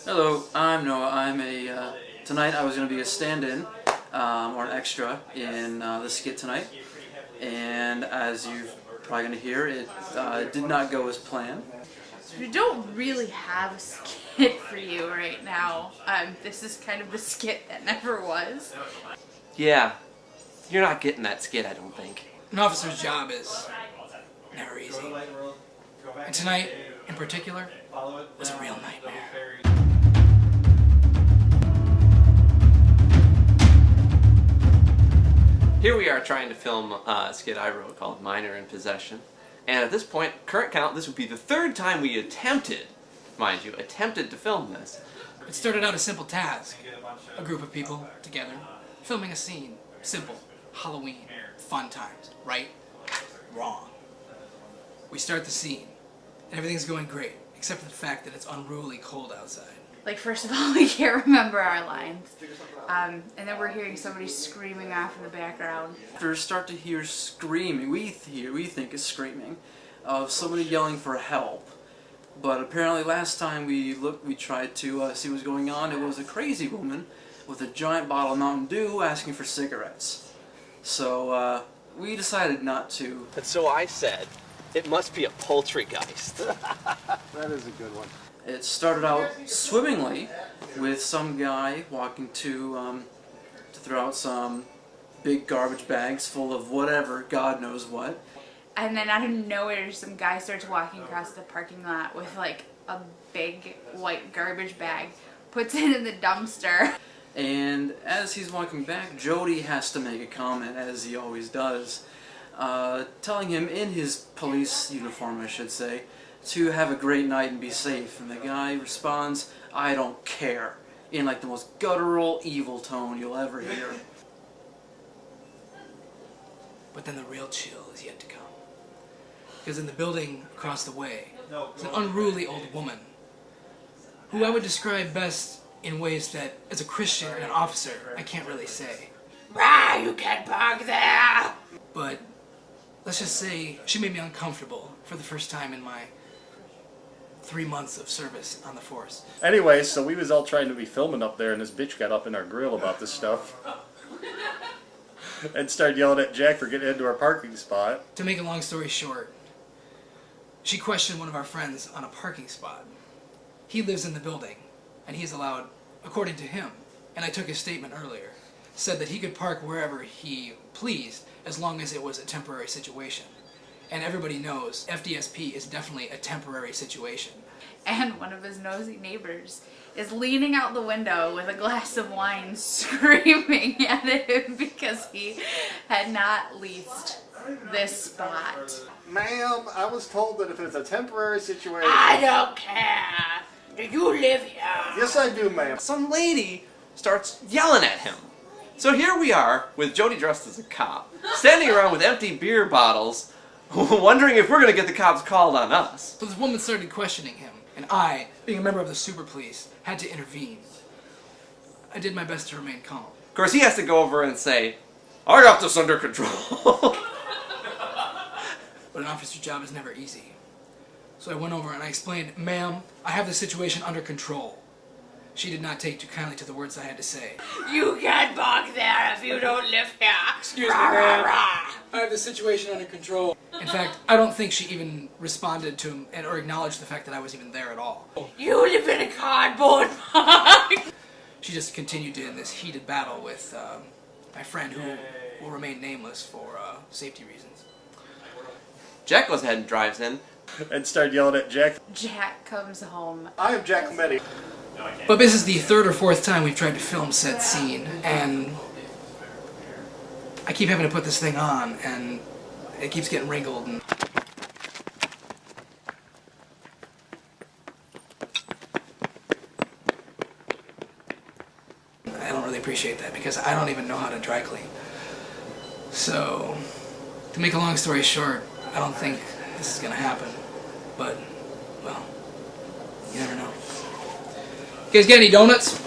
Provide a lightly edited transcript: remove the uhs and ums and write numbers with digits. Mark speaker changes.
Speaker 1: Hello, I'm Noah. Tonight I was going to be a stand-in, or an extra in the skit tonight, and as you're probably going to hear, it did not go as planned.
Speaker 2: We don't really have a skit for you right now. This is kind of the skit that never was.
Speaker 3: Yeah, you're not getting that skit, I don't think.
Speaker 4: An officer's job is never easy. And tonight, in particular, was a real nightmare.
Speaker 3: Here we are trying to film a skit I wrote called Minor in Possession. And at this point, current count, this would be the third time we attempted, mind you, attempted to film this.
Speaker 4: It started out a simple task. A group of people together, filming a scene. Simple. Halloween. Fun times. Right? Wrong. We start the scene, and everything's going great, except for the fact that it's unruly cold outside.
Speaker 2: Like, first of all, we can't remember our lines. And then we're hearing somebody screaming off in the background.
Speaker 1: After we start to hear screaming, we think it's screaming, of somebody yelling for help. But apparently last time we tried to see what was going on, it was a crazy woman with a giant bottle of Mountain Dew asking for cigarettes. So we decided not to.
Speaker 3: And so I said, it must be a poultrygeist.
Speaker 5: That is a good one.
Speaker 1: It started out swimmingly with some guy walking to throw out some big garbage bags full of whatever, God knows what.
Speaker 2: And then out of nowhere, some guy starts walking across the parking lot with like a big white garbage bag, puts it in the dumpster.
Speaker 1: And as he's walking back, Jody has to make a comment, as he always does, telling him in his police uniform, I should say, to have a great night and be safe. And the guy responds, "I don't care," in like the most guttural, evil tone you'll ever hear.
Speaker 4: But then the real chill is yet to come. Because in the building across the way is an unruly old woman, who I would describe best in ways that, as a Christian and an officer, I can't really say.
Speaker 2: Rah, you can't park there!
Speaker 4: But let's just say she made me uncomfortable for the first time in my 3 months of service on the force.
Speaker 5: Anyway, so we was all trying to be filming up there, and this bitch got up in our grill about this stuff. And started yelling at Jack for getting into our parking spot.
Speaker 4: To make a long story short, she questioned one of our friends on a parking spot. He lives in the building, and he's allowed, according to him, and I took his statement earlier, said that he could park wherever he pleased as long as it was a temporary situation. And everybody knows FDSP is definitely a temporary situation.
Speaker 2: And one of his nosy neighbors is leaning out the window with a glass of wine, screaming at him because he had not leased this spot.
Speaker 5: Ma'am, I was told that if it's a temporary situation...
Speaker 2: I don't care. Do you live here?
Speaker 5: Yes, I do, ma'am.
Speaker 3: Some lady starts yelling at him. So here we are, with Jody dressed as a cop, standing around with empty beer bottles, wondering if we're going to get the cops called on us.
Speaker 4: So this woman started questioning him, and I, being a member of the super police, had to intervene. I did my best to remain calm.
Speaker 3: Of course, he has to go over and say, "I got this under control."
Speaker 4: But an officer's job is never easy. So I went over and I explained, "Ma'am, I have the situation under control." She did not take too kindly to the words I had to say.
Speaker 2: You can't park there if you don't live here.
Speaker 4: Excuse me, ma'am. I have the situation under control. In fact, I don't think she even responded to him or acknowledged the fact that I was even there at all.
Speaker 2: You live in a cardboard box.
Speaker 4: She just continued in this heated battle with my friend, who will remain nameless for safety reasons.
Speaker 3: Jack goes ahead and drives in.
Speaker 5: And started yelling at Jack.
Speaker 2: Jack comes home.
Speaker 5: I am Jack Cometti.
Speaker 4: But this is the third or fourth time we've tried to film said scene, and I keep having to put this thing on, and it keeps getting wrinkled. And I don't really appreciate that because I don't even know how to dry clean. So, to make a long story short, I don't think this is going to happen. But, well, you never know. You guys get any donuts?